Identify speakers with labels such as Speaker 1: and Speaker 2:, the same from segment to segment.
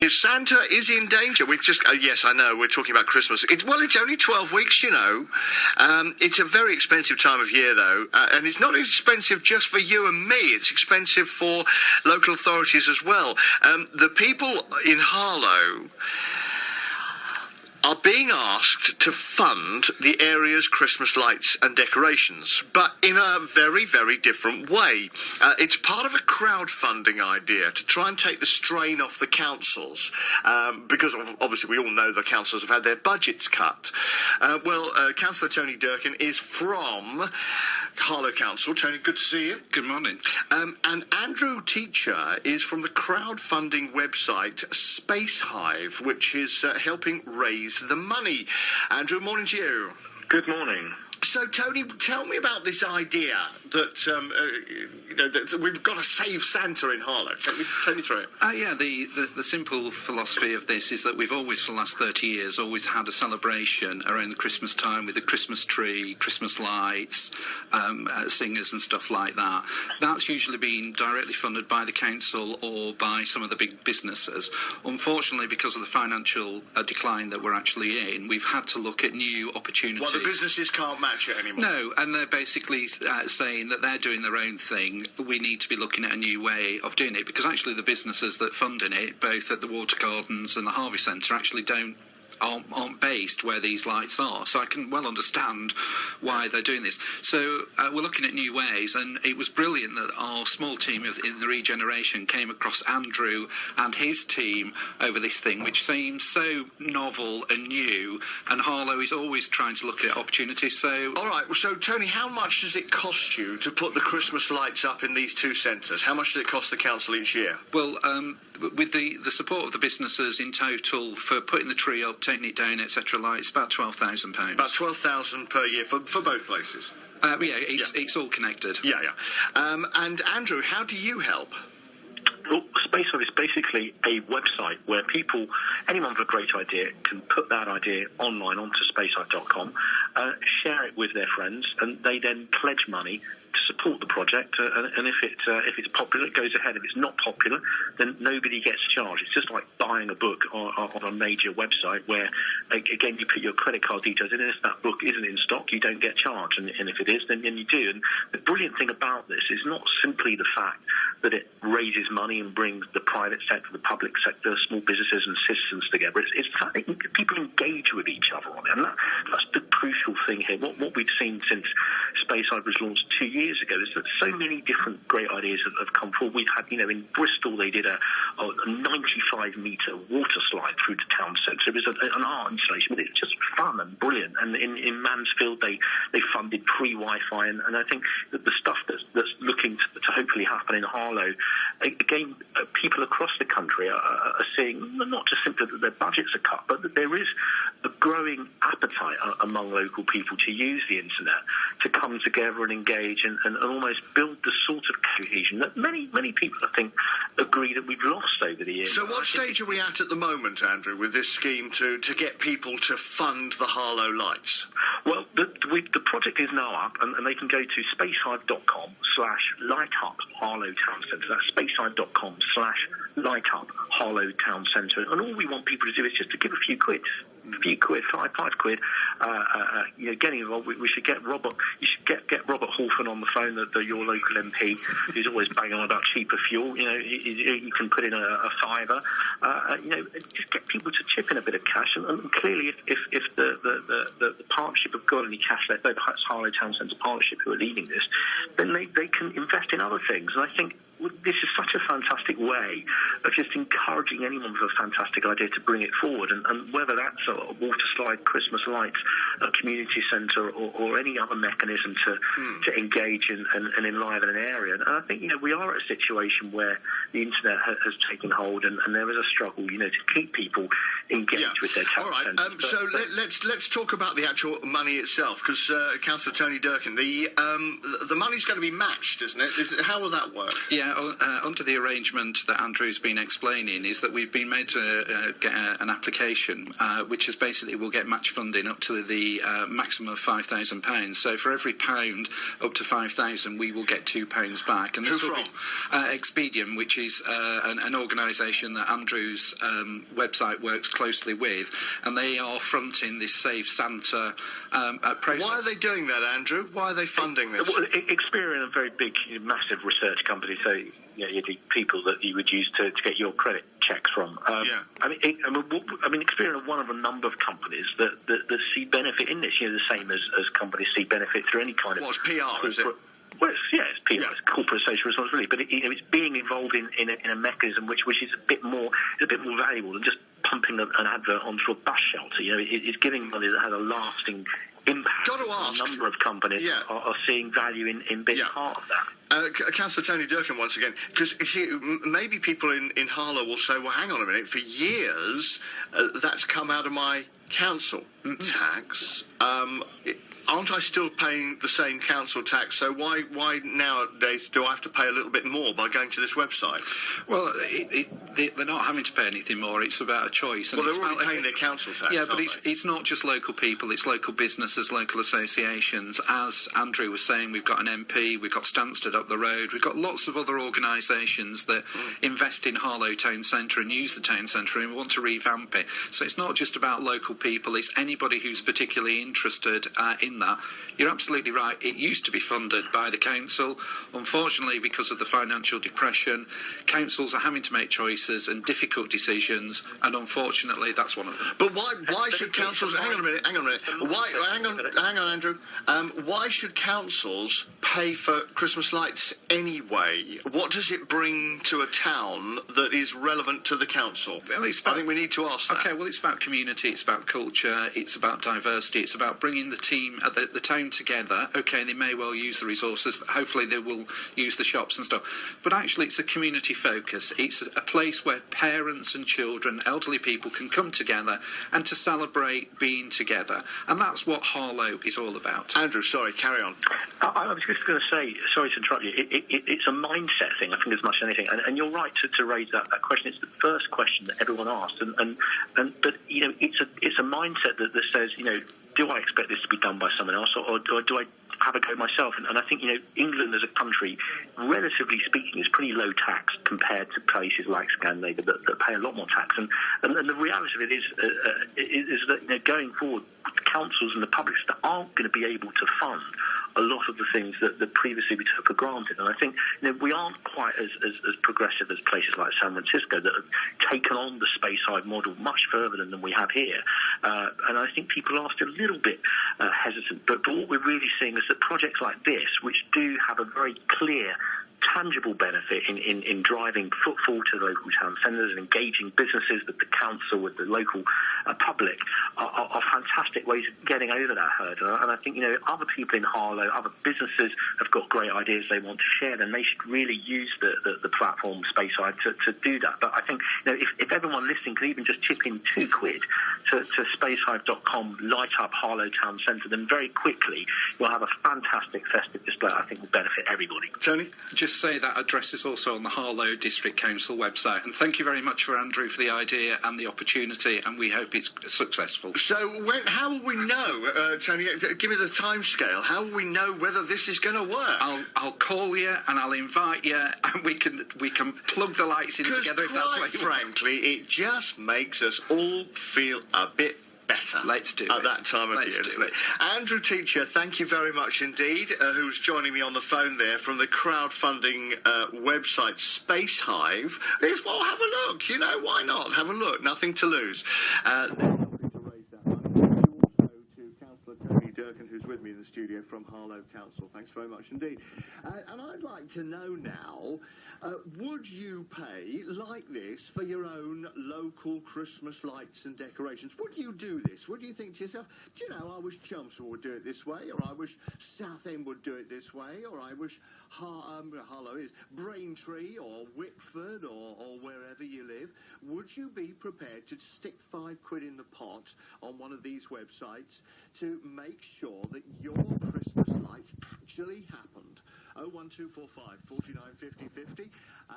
Speaker 1: Santa is in danger. We've just, yes, I know, we're talking about Christmas. It's only 12 weeks, you know. It's a very expensive time of year, though, and it's not expensive just for you and me. It's expensive for local authorities as well. The people in Harlow are being asked to fund the area's Christmas lights and decorations, but in a very, very different way. It's part of a crowdfunding idea to try and take the strain off the councils, because obviously we all know the councils have had their budgets cut. Councillor Tony Durkin is from Harlow Council. Tony, good to see you.
Speaker 2: Good morning.
Speaker 1: And Andrew Teacher is from the crowdfunding website Spacehive, which is helping raise the money. Andrew, morning to you.
Speaker 3: Good morning.
Speaker 1: So, Tony, tell me about this idea that that we've got to save Santa in Harlow. Take me through it.
Speaker 2: The simple philosophy of this is that we've always, for the last 30 years, always had a celebration around the Christmas time with the Christmas tree, Christmas lights, singers and stuff like that. That's usually been directly funded by the council or by some of the big businesses. Unfortunately, because of the financial decline that we're actually in, we've had to look at new opportunities.
Speaker 1: Well, the businesses can't match it anymore.
Speaker 2: No, and they're basically saying that they're doing their own thing. We need to be looking at a new way of doing it, because actually the businesses that funding it, both at the Water Gardens and the Harvey Centre, actually aren't based where these lights are. So I can well understand why they're doing this. So we're looking at new ways, and it was brilliant that our small team in the regeneration came across Andrew and his team over this thing, which seems so novel and new, and Harlow is always trying to look at opportunities. So,
Speaker 1: all right, so Tony, how much does it cost you to put the Christmas lights up in these two centres? How much does it cost the council each year?
Speaker 2: Well, with the support of the businesses in total for putting the tree up, taking it down, etc., it's about £12,000.
Speaker 1: About £12,000 per year for both places.
Speaker 2: It's all connected.
Speaker 1: Yeah. And Andrew, how do you help?
Speaker 3: Well, Spacehive is basically a website where anyone with a great idea can put that idea online onto spacehive.com, share it with their friends, and they then pledge money to support the project, and if it's popular, it goes ahead. If it's not popular, then nobody gets charged. It's just like buying a book on a major website where, again, you put your credit card details in, and if that book isn't in stock, you don't get charged, and if it is, then you do. And the brilliant thing about this is not simply the fact that it raises money and brings the private sector, the public sector, small businesses and citizens together. It's the fact that people engage with each other on it, and that's the crucial thing here. What we've seen since Spacehive was launched 2 years ago is that so many different great ideas have come forward. We've had, in Bristol, they did a 95-metre water slide through the town centre. It was an art installation, but it's just fun and brilliant. And in Mansfield, they funded free Wi-Fi, and I think that the stuff that's looking to hopefully happen in Harlow, again, people across the country are seeing not just simply that their budgets are cut, but that there is a growing appetite among local people to use the internet, to come together and engage and almost build the sort of cohesion that many people, I think, agree that we've lost over the years.
Speaker 1: So what stage are we at the moment, Andrew, with this scheme to get people to fund the Harlow lights?
Speaker 3: Well, the project is now up, and they can go to spacehive.com/lightup Harlow Town Centre. That's spacehive.com/lightup Harlow Town Centre. And all we want people to do is just to give a few quid, five quid. Getting involved. We should get Robert. You should get Robert Hawthorne on the phone, your local MP, who's always banging on about cheaper fuel. You can put in a fiver. Just get people to chip in a bit of cash. And clearly, if the partnership have got any cash left over, perhaps Harlow Town Centre Partnership, who are leading this, then they can invest in other things. And I think this is such a fantastic way of just encouraging anyone with a fantastic idea to bring it forward, and whether that's a water slide, Christmas lights, a community centre, or any other mechanism to engage and enliven an area. And I think we are at a situation where the internet has taken hold, and there is a struggle to keep people engage with their town
Speaker 1: All right.
Speaker 3: centres.
Speaker 1: So let's talk about the actual money itself, because Councillor Tony Durkin, the money's going to be matched, isn't it? How will that work?
Speaker 2: Yeah, under the arrangement that Andrew's been explaining, is that we've been made to get an application, which is basically we'll get match funding up to the maximum of £5,000. So for every pound up to £5,000, we will get £2 back. And this will be Expedium, which is an organisation that Andrew's website works closely with, and they are fronting this Save Santa process.
Speaker 1: Why are they doing that, Andrew? Why are they funding this?
Speaker 3: Well, Experian, a very big, massive research company, so you the people that you would use to get your credit checks from. I mean, Experian are one of a number of companies that see benefit in this. The same as companies see benefit through any kind of.
Speaker 1: What's PR? Is it?
Speaker 3: Well, it's PR, it's corporate social responsibility, but it's being involved in a mechanism which is a bit more valuable than just pumping an advert onto a bus shelter. It's giving money that has a lasting impact.
Speaker 1: Got to ask.
Speaker 3: A number of companies are seeing value in being part of that.
Speaker 1: Councillor Tony Durkin, once again, because maybe people in Harlow will say, well, hang on a minute, for years that's come out of my council tax. Aren't I still paying the same council tax? So why nowadays do I have to pay a little bit more by going to this website?
Speaker 2: Well, they're not having to pay anything more. It's about a choice. And
Speaker 1: well, they're already paying their council tax.
Speaker 2: Yeah, but it's not just local people. It's local businesses, local associations. As Andrew was saying, we've got an MP, we've got Stansted up the road, we've got lots of other organisations that invest in Harlow Town Centre and use the town centre and want to revamp it. So it's not just about local people. It's anybody who's particularly interested in that. You're absolutely right. It used to be funded by the council. Unfortunately, because of the financial depression, councils are having to make choices and difficult decisions, and unfortunately, that's one of them.
Speaker 1: But why should councils? Hang on a minute. Hang on, Andrew. Why should councils pay for Christmas lights anyway? What does it bring to a town that is relevant to the council? Well, I think we need to ask that.
Speaker 2: Okay, well, it's about community, it's about culture, it's about diversity, it's about bringing the team at the town together. Okay, they may well use the resources, hopefully they will use the shops and stuff, but actually it's a community focus. It's a place where parents and children, elderly people can come together and to celebrate being together, and that's what Harlow is all about.
Speaker 1: Andrew, sorry, carry on.
Speaker 3: I was just going to say, sorry to interrupt you, it's a mindset thing, I think, as much as anything, and you're right to raise that question. It's the first question that everyone asks, but it's a mindset that says, do I expect this to be done by someone else, or do I have a go myself? And I think, England as a country, relatively speaking, is pretty low tax compared to places like Scandinavia that pay a lot more tax. And the reality of it is that, going forward, councils and the public aren't going to be able to fund a lot of the things that previously we took for granted. And I think we aren't quite as progressive as places like San Francisco that have taken on the Spacehive model much further than we have here. And I think people are still a little bit hesitant. But what we're really seeing is that projects like this, which do have a very clear tangible benefit in driving footfall to the local town centres and engaging businesses with the council, with the local public, are fantastic ways of getting over that hurdle. And I think, other people in Harlow, other businesses have got great ideas they want to share, then they should really use the platform Spacehive to do that. But I think, if everyone listening could even just chip in £2 to spacehive.com, light up Harlow Town Centre, then very quickly you'll have a fantastic festive display I think will benefit everybody.
Speaker 1: Tony?
Speaker 2: Just say that address is also on the Harlow District Council website. And thank you very much for Andrew for the idea and the opportunity, and we hope it's successful.
Speaker 1: So how will we know, Tony, give me the time scale, how will we know whether this is going to work?
Speaker 2: I'll call you and I'll invite you, and we can plug the lights in together if that's what you want.
Speaker 1: Frankly, it just makes us all feel a bit better.
Speaker 2: Let's do
Speaker 1: at that time of year.
Speaker 2: Do it.
Speaker 1: Andrew Teacher, thank you very much indeed, who's joining me on the phone there from the crowdfunding website Spacehive. Well, have a look. Why not? Have a look. Nothing to lose. Durkin, who's with me in the studio from Harlow Council. Thanks very much indeed. And I'd like to know now, Would you pay like this for your own local Christmas lights and decorations? Would you do this? Would you think to yourself, do you know, I wish Chelmsford would do it this way, or I wish Southend would do it this way, or I wish Harlow is Braintree or Whitford or wherever you live? Would you be prepared to stick £5 in the pot on one of these websites to make sure that your Christmas lights actually happened? 01245 49 50 50.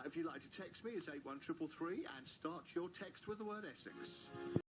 Speaker 1: If you'd like to text me, it's 81333 and start your text with the word Essex.